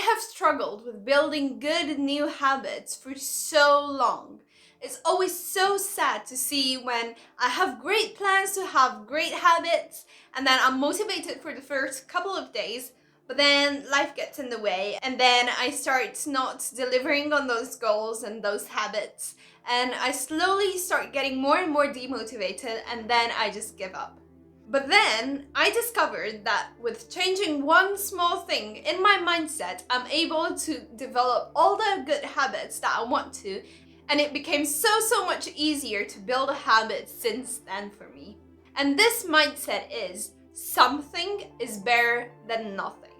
have struggled with building good new habits for so long. It's always so sad to see when I have great plans to have great habits and then I'm motivated for the first couple of days, but then life gets in the way and then I start not delivering on those goals and those habits, and I slowly start getting more and more demotivated and then I just give up. But then I discovered that with changing one small thing in my mindset, I'm able to develop all the good habits that I want to, and it became so much easier to build a habit since then for me. And this mindset is something is better than nothing.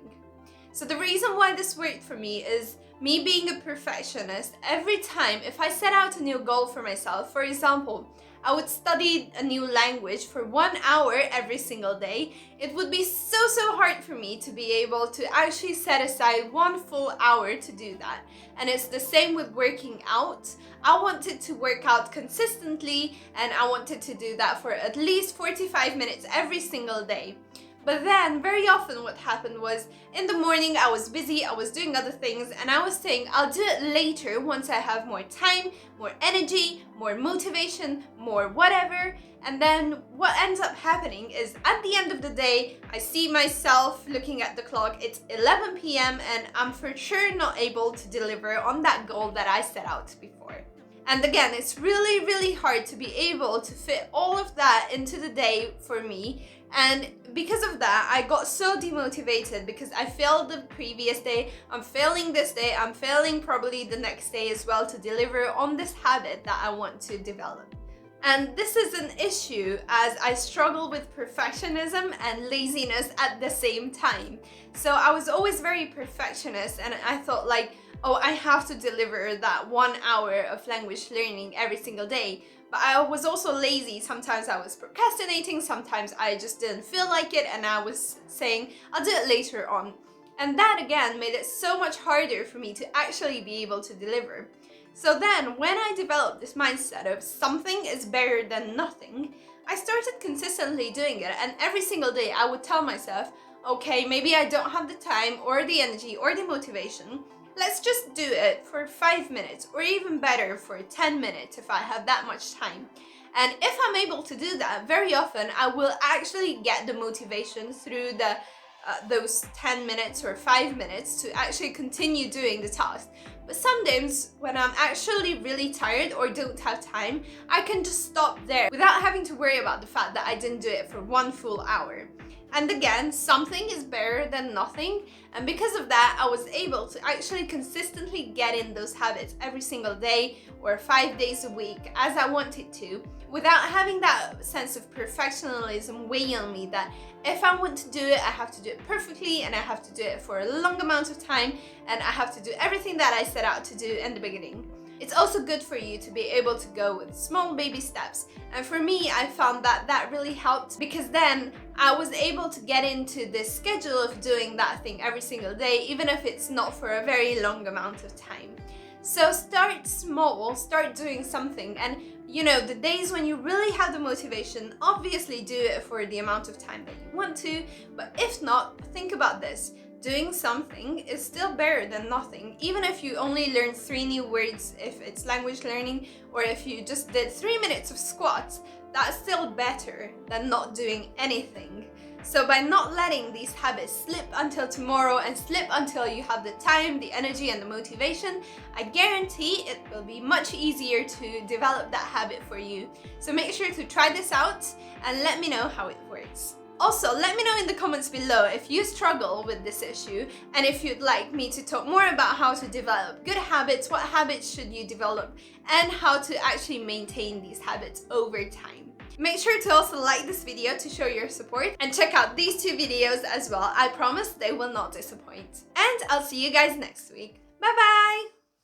So the reason why this worked for me is me being a perfectionist. Every time if I set out a new goal for myself, for example, I would study a new language for 1 hour every single day, it would be so hard for me to be able to actually set aside 1 full hour to do that. And it's the same with working out. I wanted to work out consistently and I wanted to do that for at least 45 minutes every single day. But then very often what happened was in the morning I was busy, I was doing other things, and I was saying I'll do it later once I have more time, more energy, more motivation, more whatever. And then what ends up happening is at the end of the day, I see myself looking at the clock, it's 11 p.m. and I'm for sure not able to deliver on that goal that I set out before. And again, it's really hard to be able to fit all of that into the day for me. And because of that, I got so demotivated because I failed the previous day, I'm failing this day, I'm failing probably the next day as well to deliver on this habit that I want to develop. And this is an issue as I struggle with perfectionism and laziness at the same time. So I was always very perfectionist and I thought like, oh, I have to deliver that 1 hour of language learning every single day. But I was also lazy. Sometimes I was procrastinating, sometimes I just didn't feel like it and I was saying, I'll do it later on. And that again made it so much harder for me to actually be able to deliver. So then when I developed this mindset of something is better than nothing, I started consistently doing it, and every single day I would tell myself, okay, maybe I don't have the time or the energy or the motivation. Let's just do it for 5 minutes, or even better for 10 minutes if I have that much time. And if I'm able to do that, very often I will actually get the motivation through those 10 minutes or 5 minutes to actually continue doing the task. But sometimes when I'm actually really tired or don't have time, I can just stop there without having to worry about the fact that I didn't do it for 1 full hour. And again, something is better than nothing. And because of that, I was able to actually consistently get in those habits every single day or 5 days a week as I wanted to, without having that sense of perfectionism weigh on me that if I want to do it, I have to do it perfectly and I have to do it for a long amount of time and I have to do everything that I set out to do in the beginning. It's also good for you to be able to go with small baby steps. And for me, I found that that really helped because then I was able to get into this schedule of doing that thing every single day, even if it's not for a very long amount of time. So start small, start doing something, and you know, the days when you really have the motivation, obviously do it for the amount of time that you want to, but if not, think about this. Doing something is still better than nothing. Even if you only learn 3 new words, if it's language learning, or if you just did 3 minutes of squats, that's still better than not doing anything. So by not letting these habits slip until tomorrow and slip until you have the time, the energy and the motivation, I guarantee it will be much easier to develop that habit for you. So make sure to try this out and let me know how it works. Also, let me know in the comments below if you struggle with this issue and if you'd like me to talk more about how to develop good habits, what habits should you develop, and how to actually maintain these habits over time. Make sure to also like this video to show your support and check out these 2 videos as well. I promise they will not disappoint. And I'll see you guys next week. Bye bye!